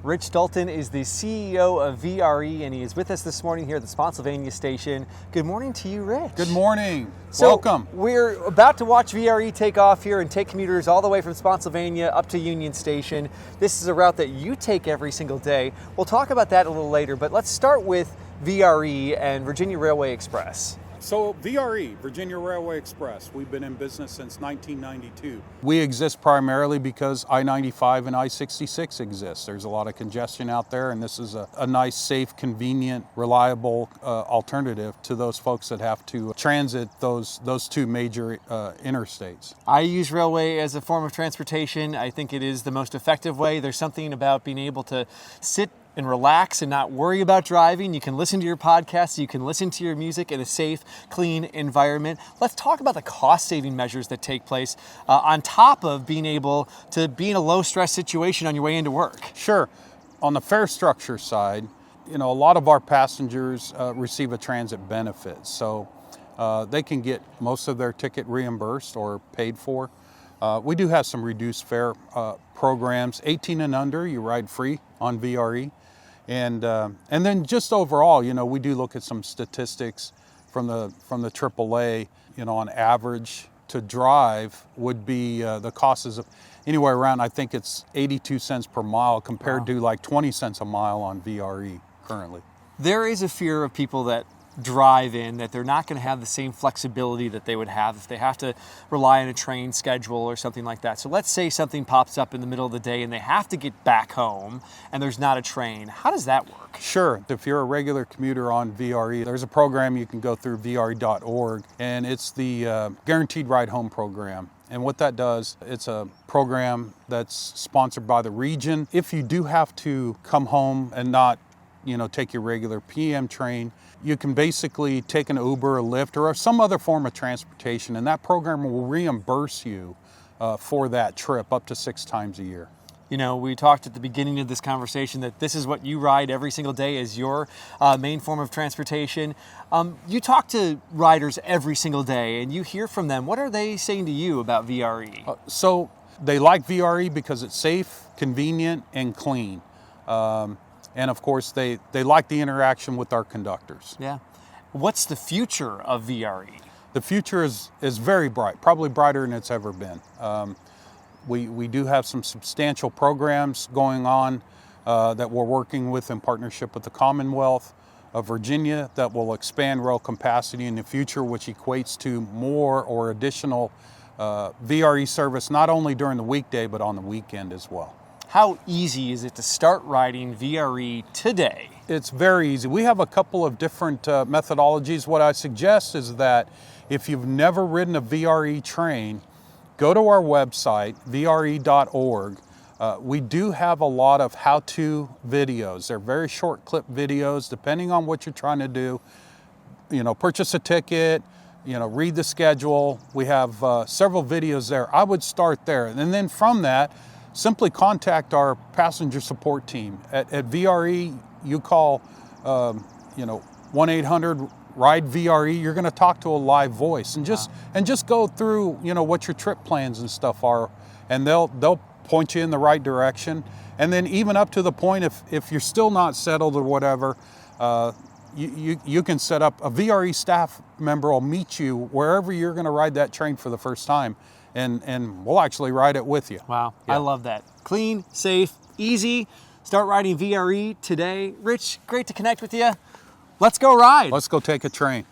Rich Dalton is the CEO of VRE, and he is with us this morning here at the Spotsylvania station. Good morning to you, Rich. Good morning. So welcome. We're about to watch VRE take off here and take commuters all the way from Spotsylvania up to Union Station. This is a route that you take every single day. We'll talk about that a little later, but let's start with VRE and Virginia Railway Express. So VRE, Virginia Railway Express, we've been in business since 1992. We exist primarily because I-95 and I-66 exist. There's a lot of congestion out there, and this is a nice, safe, convenient, reliable alternative to those folks that have to transit those two major interstates. I use railway as a form of transportation. I think it is the most effective way. There's something about being able to sit and relax and not worry about driving. You can listen to your podcasts, you can listen to your music in a safe, clean environment. Let's talk about the cost-saving measures that take place on top of being able to be in a low-stress situation on your way into work. Sure. On the fare structure side, a lot of our passengers receive a transit benefit, so they can get most of their ticket reimbursed or paid for. We do have some reduced fare programs. 18 and under, you ride free on VRE. And then just overall, we do look at some statistics from the AAA. On average to drive would be the cost is anywhere around, I think it's 82 cents per mile compared to like 20 cents a mile on VRE currently. There is a fear of people that drive in that they're not going to have the same flexibility that they would have if they have to rely on a train schedule or something like that. So let's say something pops up in the middle of the day and they have to get back home and there's not a train. How does that work? Sure. If you're a regular commuter on VRE, there's a program you can go through, VRE.org, and it's the Guaranteed Ride Home program. And what that does, it's a program that's sponsored by the region. If you do have to come home and not take your regular PM train, you can basically take an Uber, a Lyft, or some other form of transportation, and that program will reimburse you for that trip up to 6 times a year. We talked at the beginning of this conversation that this is what you ride every single day as your main form of transportation. You talk to riders every single day, and you hear from them. What are they saying to you about VRE? So they like VRE because it's safe, convenient, and clean. And of course, they like the interaction with our conductors. Yeah. What's the future of VRE? The future is very bright, probably brighter than it's ever been. We do have some substantial programs going on that we're working with in partnership with the Commonwealth of Virginia that will expand rail capacity in the future, which equates to more or additional VRE service, not only during the weekday, but on the weekend as well. How easy is it to start riding VRE today? It's very easy. We have a couple of different methodologies. What I suggest is that if you've never ridden a VRE train, go to our website, VRE.org. We do have a lot of how-to videos. They're very short clip videos, depending on what you're trying to do. Purchase a ticket, read the schedule. We have several videos there. I would start there. And then from that, simply contact our passenger support team. At VRE, you call 1-800-RIDE-VRE. You're going to talk to a live voice and just go through what your trip plans and stuff are, and they'll point you in the right direction. And then even up to the point if you're still not settled or whatever, you can set up a VRE staff member will meet you wherever you're going to ride that train for the first time. And we'll actually ride it with you. Wow, yeah. I love that. Clean, safe, easy. Start riding VRE today. Rich, great to connect with you. Let's go ride. Let's go take a train.